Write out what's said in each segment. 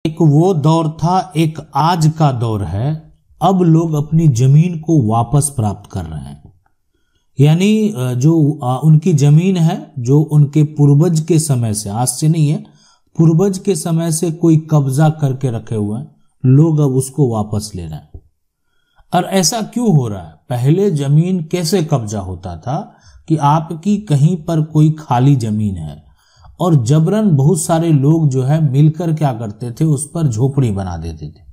एक वो दौर था, एक आज का दौर है। अब लोग अपनी जमीन को वापस प्राप्त कर रहे हैं। यानी जो उनकी जमीन है, जो उनके पूर्वज के समय से, आज से नहीं है, पूर्वज के समय से कोई कब्जा करके रखे हुए हैं, लोग अब उसको वापस ले रहे हैं। और ऐसा क्यों हो रहा है? पहले जमीन कैसे कब्जा होता था कि आपकी कहीं पर कोई खाली जमीन है और जबरन बहुत सारे लोग जो है मिलकर क्या करते थे, उस पर झोपड़ी बना देते थे।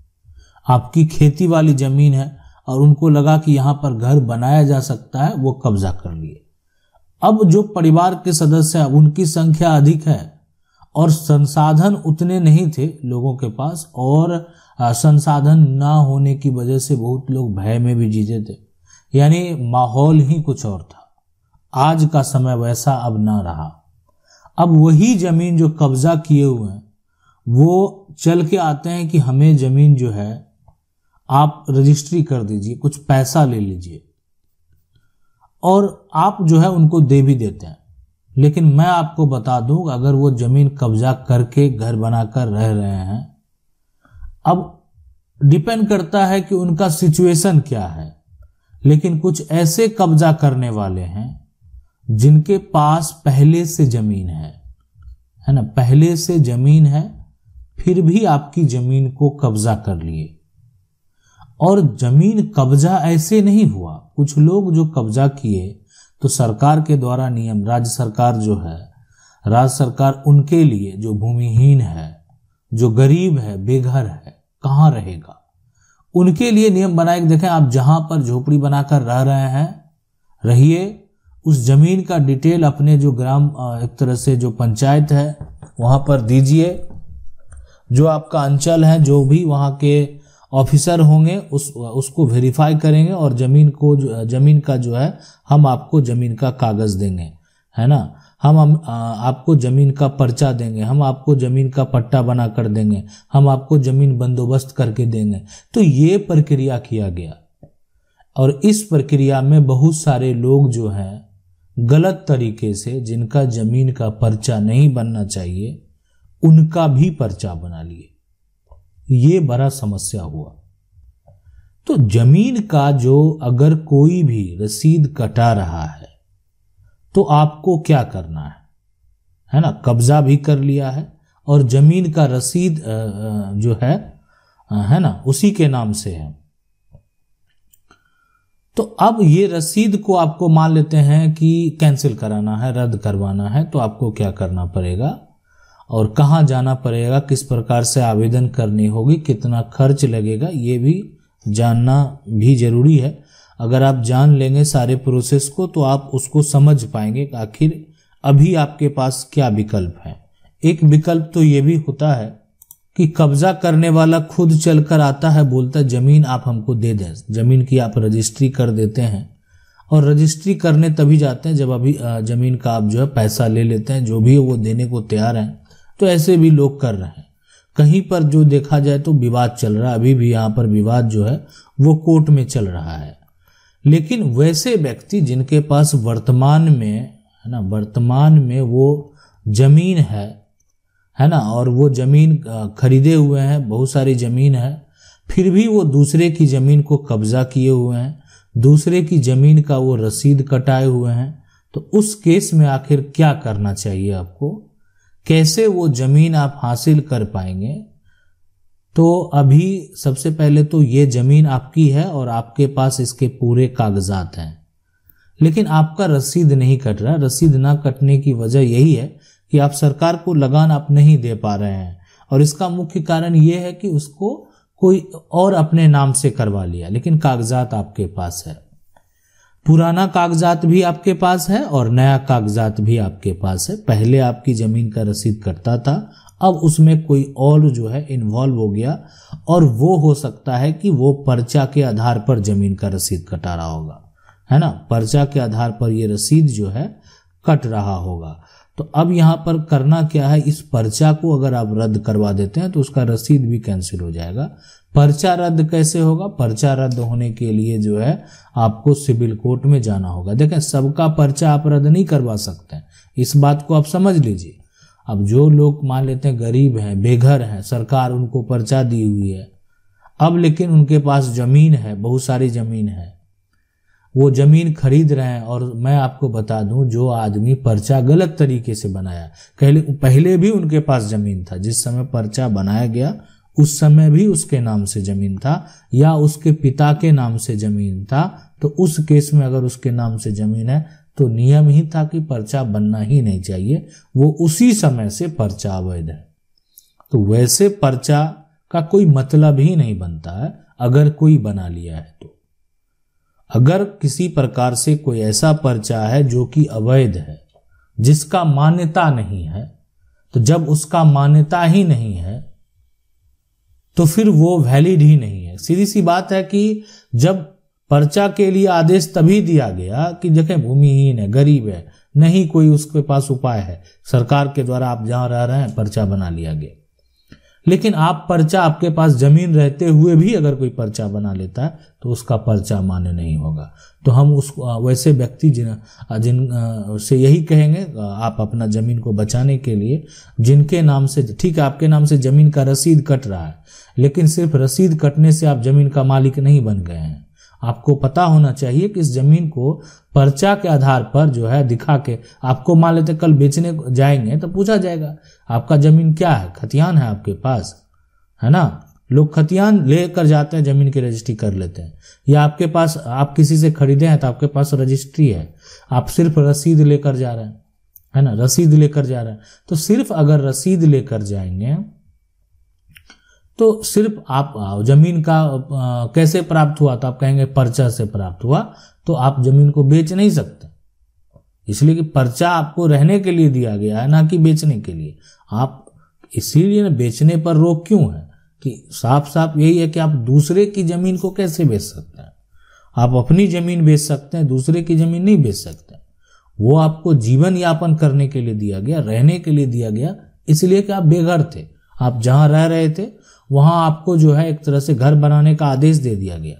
आपकी खेती वाली जमीन है और उनको लगा कि यहां पर घर बनाया जा सकता है, वो कब्जा कर लिए। अब जो परिवार के सदस्य हैं उनकी संख्या अधिक है और संसाधन उतने नहीं थे लोगों के पास, और संसाधन ना होने की वजह से बहुत लोग भय में भी जीते थे। यानी माहौल ही कुछ और था। आज का समय वैसा अब ना रहा। अब वही जमीन जो कब्जा किए हुए हैं वो चल के आते हैं कि हमें जमीन जो है आप रजिस्ट्री कर दीजिए, कुछ पैसा ले लीजिए, और आप जो है उनको दे भी देते हैं। लेकिन मैं आपको बता दूं, अगर वो जमीन कब्जा करके घर बनाकर रह रहे हैं, अब डिपेंड करता है कि उनका सिचुएशन क्या है। लेकिन कुछ ऐसे कब्जा करने वाले हैं जिनके पास पहले से जमीन है ना, पहले से जमीन है, फिर भी आपकी जमीन को कब्जा कर लिए। और जमीन कब्जा ऐसे नहीं हुआ। कुछ लोग जो कब्जा किए तो सरकार के द्वारा नियम, राज्य सरकार जो है, राज्य सरकार उनके लिए, जो भूमिहीन है, जो गरीब है, बेघर है, कहाँ रहेगा, उनके लिए नियम बनाए। देखें, आप जहां पर झोपड़ी बनाकर रह रहे हैं, रहिए, उस जमीन का डिटेल अपने जो ग्राम, एक तरह से जो पंचायत है वहां पर दीजिए। जो आपका अंचल है, जो भी वहां के ऑफिसर होंगे उसको वेरीफाई करेंगे और जमीन का जो है हम आपको जमीन का कागज देंगे, है ना, हम आपको जमीन का पर्चा देंगे, हम आपको जमीन का पट्टा बना कर देंगे, हम आपको जमीन बंदोबस्त करके देंगे। तो ये प्रक्रिया किया गया और इस प्रक्रिया में बहुत सारे लोग जो हैं गलत तरीके से, जिनका जमीन का पर्चा नहीं बनना चाहिए, उनका भी पर्चा बना लिए। ये बड़ा समस्या हुआ। तो जमीन का जो अगर कोई भी रसीद कटा रहा है तो आपको क्या करना है ना, कब्जा भी कर लिया है और जमीन का रसीद जो है ना, उसी के नाम से है। तो अब ये रसीद को आपको मान लेते हैं कि कैंसिल कराना है, रद्द करवाना है, तो आपको क्या करना पड़ेगा और कहाँ जाना पड़ेगा, किस प्रकार से आवेदन करनी होगी, कितना खर्च लगेगा, ये भी जानना भी जरूरी है। अगर आप जान लेंगे सारे प्रोसेस को तो आप उसको समझ पाएंगे कि आखिर अभी आपके पास क्या विकल्प है। एक विकल्प तो ये भी होता है कि कब्जा करने वाला खुद चलकर आता है, बोलता है जमीन आप हमको दे दें, जमीन की आप रजिस्ट्री कर देते हैं। और रजिस्ट्री करने तभी जाते हैं जब अभी जमीन का आप जो है पैसा ले लेते हैं, जो भी वो देने को तैयार हैं। तो ऐसे भी लोग कर रहे हैं। कहीं पर जो देखा जाए तो विवाद चल रहा है, अभी भी यहाँ पर विवाद जो है वो कोर्ट में चल रहा है। लेकिन वैसे व्यक्ति जिनके पास वर्तमान में, है ना, वर्तमान में वो जमीन है ना, और वो जमीन खरीदे हुए हैं, बहुत सारी जमीन है, फिर भी वो दूसरे की जमीन को कब्जा किए हुए हैं, दूसरे की जमीन का वो रसीद कटाए हुए हैं, तो उस केस में आखिर क्या करना चाहिए आपको, कैसे वो जमीन आप हासिल कर पाएंगे। तो अभी सबसे पहले तो ये जमीन आपकी है और आपके पास इसके पूरे कागजात हैं, लेकिन आपका रसीद नहीं कट रहा। रसीद ना कटने की वजह यही है कि आप सरकार को लगान आप नहीं दे पा रहे हैं, और इसका मुख्य कारण ये है कि उसको कोई और अपने नाम से करवा लिया, लेकिन कागजात आपके पास है। पुराना कागजात भी आपके पास है और नया कागजात भी आपके पास है। पहले आपकी जमीन का रसीद कटता था, अब उसमें कोई और जो है इन्वॉल्व हो गया, और वो हो सकता है कि वो पर्चा के आधार पर जमीन का रसीद कटा रहा होगा, है ना, पर्चा के आधार पर ये रसीद जो है कट रहा होगा। तो अब यहाँ पर करना क्या है, इस पर्चा को अगर आप रद्द करवा देते हैं तो उसका रसीद भी कैंसिल हो जाएगा। पर्चा रद्द कैसे होगा? पर्चा रद्द होने के लिए जो है आपको सिविल कोर्ट में जाना होगा। देखें, सबका पर्चा आप रद्द नहीं करवा सकते हैं, इस बात को आप समझ लीजिए। अब जो लोग मान लेते हैं गरीब हैं, बेघर हैं, सरकार उनको पर्चा दी हुई है, अब लेकिन उनके पास जमीन है, बहुत सारी जमीन है, वो जमीन खरीद रहे हैं। और मैं आपको बता दूं, जो आदमी पर्चा गलत तरीके से बनाया, पहले भी उनके पास जमीन था, जिस समय पर्चा बनाया गया उस समय भी उसके नाम से जमीन था या उसके पिता के नाम से जमीन था, तो उस केस में अगर उसके नाम से जमीन है तो नियम ही था कि पर्चा बनना ही नहीं चाहिए, वो उसी समय से पर्चा अवैध है। तो वैसे पर्चा का कोई मतलब ही नहीं बनता है अगर कोई बना लिया है तो। अगर किसी प्रकार से कोई ऐसा पर्चा है जो कि अवैध है, जिसका मान्यता नहीं है, तो जब उसका मान्यता ही नहीं है तो फिर वो वैलिड ही नहीं है। सीधी सी बात है कि जब पर्चा के लिए आदेश तभी दिया गया कि देखें भूमिहीन है, गरीब है, नहीं कोई उसके पास उपाय है, सरकार के द्वारा आप जहां रह रहे हैं पर्चा बना लिया गया। लेकिन आप पर्चा, आपके पास जमीन रहते हुए भी अगर कोई पर्चा बना लेता है तो उसका पर्चा मान्य नहीं होगा। तो हम उस वैसे व्यक्ति जिन से यही कहेंगे, आप अपना जमीन को बचाने के लिए जिनके नाम से, ठीक है आपके नाम से जमीन का रसीद कट रहा है, लेकिन सिर्फ रसीद कटने से आप जमीन का मालिक नहीं बन गए हैं। आपको पता होना चाहिए कि इस जमीन को पर्चा के आधार पर जो है दिखा के, आपको मान लेते कल बेचने जाएंगे तो पूछा जाएगा आपका जमीन क्या है, खतियान है आपके पास, है ना। लोग खतियान लेकर जाते हैं, जमीन की रजिस्ट्री कर लेते हैं। या आपके पास, आप किसी से खरीदे हैं तो आपके पास रजिस्ट्री है, आप सिर्फ रसीद लेकर जा रहे हैं, है ना, रसीद लेकर जा रहे हैं। तो सिर्फ अगर रसीद लेकर जाएंगे तो सिर्फ आप जमीन का कैसे प्राप्त हुआ, तो आप कहेंगे पर्चा से प्राप्त हुआ, तो आप जमीन को बेच नहीं सकते, इसलिए कि पर्चा आपको रहने के लिए दिया गया है, ना कि बेचने के लिए। आप इसीलिए बेचने पर रोक क्यों है कि साफ साफ यही है कि आप दूसरे की जमीन को कैसे बेच सकते हैं। आप अपनी जमीन बेच सकते हैं, दूसरे की जमीन नहीं बेच सकते। वो आपको जीवन यापन करने के लिए दिया गया, रहने के लिए दिया गया, इसलिए कि आप बेघर थे, आप जहां रह रहे थे वहां आपको जो है एक तरह से घर बनाने का आदेश दे दिया गया।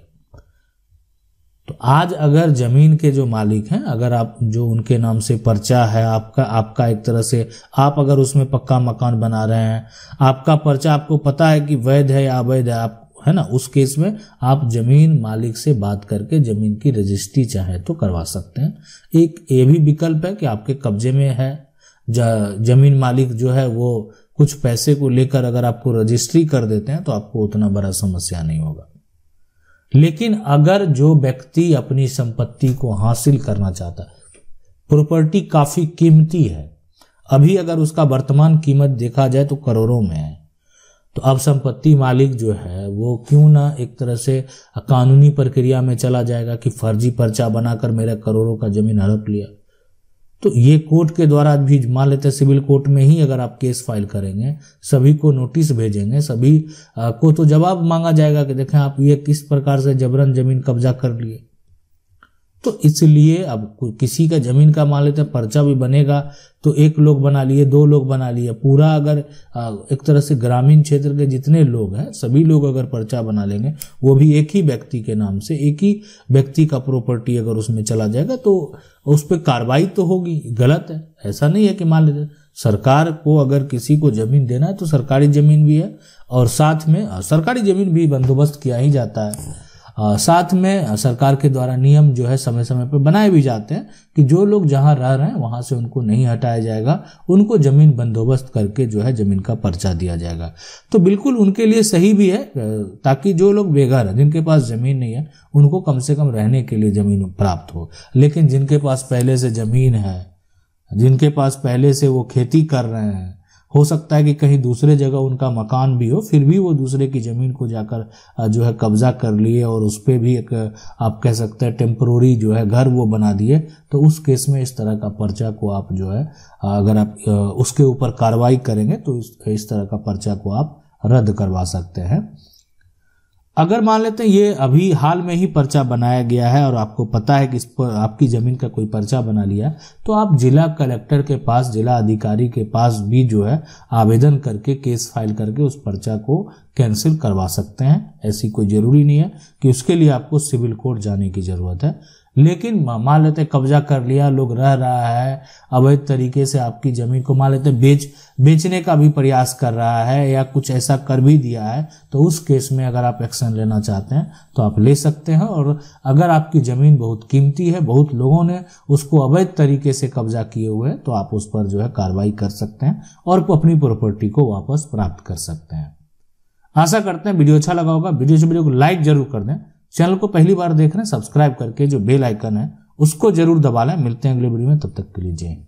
तो आज अगर जमीन के जो मालिक हैं, अगर आप जो उनके नाम से पर्चा है आपका एक तरह से, आप अगर उसमें पक्का मकान बना रहे हैं, आपका पर्चा आपको पता है कि वैध है या अवैध है, आप, है ना, उस केस में आप जमीन मालिक से बात करके जमीन की रजिस्ट्री चाहे तो करवा सकते हैं। एक ये भी विकल्प है कि आपके कब्जे में है जमीन, मालिक जो है वो कुछ पैसे को लेकर अगर आपको रजिस्ट्री कर देते हैं तो आपको उतना बड़ा समस्या नहीं होगा। लेकिन अगर जो व्यक्ति अपनी संपत्ति को हासिल करना चाहता है, प्रॉपर्टी काफी कीमती है, अभी अगर उसका वर्तमान कीमत देखा जाए तो करोड़ों में है, तो अब संपत्ति मालिक जो है वो क्यों ना एक तरह से कानूनी प्रक्रिया में चला जाएगा कि फर्जी पर्चा बनाकर मेरा करोड़ों का जमीन हड़प लिया। तो ये कोर्ट के द्वारा भी, मान लेते हैं सिविल कोर्ट में ही अगर आप केस फाइल करेंगे, सभी को नोटिस भेजेंगे, सभी को तो जवाब मांगा जाएगा कि देखें आप ये किस प्रकार से जबरन जमीन कब्जा कर लिए। तो इसलिए अब किसी का जमीन का मान लेते हैं पर्चा भी बनेगा तो एक लोग बना लिए, दो लोग बना लिए, पूरा अगर एक तरह से ग्रामीण क्षेत्र के जितने लोग हैं सभी लोग अगर पर्चा बना लेंगे, वो भी एक ही व्यक्ति के नाम से, एक ही व्यक्ति का प्रॉपर्टी अगर उसमें चला जाएगा तो उस पर कार्रवाई तो होगी। गलत है, ऐसा नहीं है कि मान लेते सरकार को अगर किसी को जमीन देना है तो सरकारी जमीन भी है और साथ में सरकारी जमीन भी बंदोबस्त किया ही जाता है। साथ में सरकार के द्वारा नियम जो है समय समय पर बनाए भी जाते हैं कि जो लोग जहां रह रहे हैं वहां से उनको नहीं हटाया जाएगा, उनको जमीन बंदोबस्त करके जो है जमीन का पर्चा दिया जाएगा। तो बिल्कुल उनके लिए सही भी है, ताकि जो लोग बेघर हैं, जिनके पास जमीन नहीं है, उनको कम से कम रहने के लिए जमीन प्राप्त हो। लेकिन जिनके पास पहले से जमीन है, जिनके पास पहले से वो खेती कर रहे हैं, हो सकता है कि कहीं दूसरे जगह उनका मकान भी हो, फिर भी वो दूसरे की जमीन को जाकर जो है कब्जा कर लिए और उस पर भी एक आप कह सकते हैं टेम्परोरी जो है घर वो बना दिए, तो उस केस में इस तरह का पर्चा को आप जो है अगर आप उसके ऊपर कार्रवाई करेंगे तो इस तरह का पर्चा को आप रद्द करवा सकते हैं। अगर मान लेते हैं ये अभी हाल में ही पर्चा बनाया गया है और आपको पता है कि इस पर आपकी जमीन का कोई पर्चा बना लिया, तो आप जिला कलेक्टर के पास, जिला अधिकारी के पास भी जो है आवेदन करके, केस फाइल करके उस पर्चा को कैंसिल करवा सकते हैं। ऐसी कोई जरूरी नहीं है कि उसके लिए आपको सिविल कोर्ट जाने की जरूरत है। लेकिन मान लेते कब्जा कर लिया, लोग रह रहा है अवैध तरीके से आपकी जमीन को, मान लेते बेचने का भी प्रयास कर रहा है या कुछ ऐसा कर भी दिया है, तो उस केस में अगर आप एक्शन लेना चाहते हैं तो आप ले सकते हैं। और अगर आपकी जमीन बहुत कीमती है, बहुत लोगों ने उसको अवैध तरीके से कब्जा किए हुए हैं, तो आप उस पर जो है कार्रवाई कर सकते हैं और अपनी प्रॉपर्टी को वापस प्राप्त कर सकते हैं। आशा करते हैं वीडियो अच्छा लगा होगा। वीडियो को लाइक जरूर कर दें। चैनल को पहली बार देख रहे हैं, सब्सक्राइब करके जो बेल आइकन है उसको जरूर दबा लें। मिलते हैं अगले वीडियो में, तब तक के लिए जय हिंद।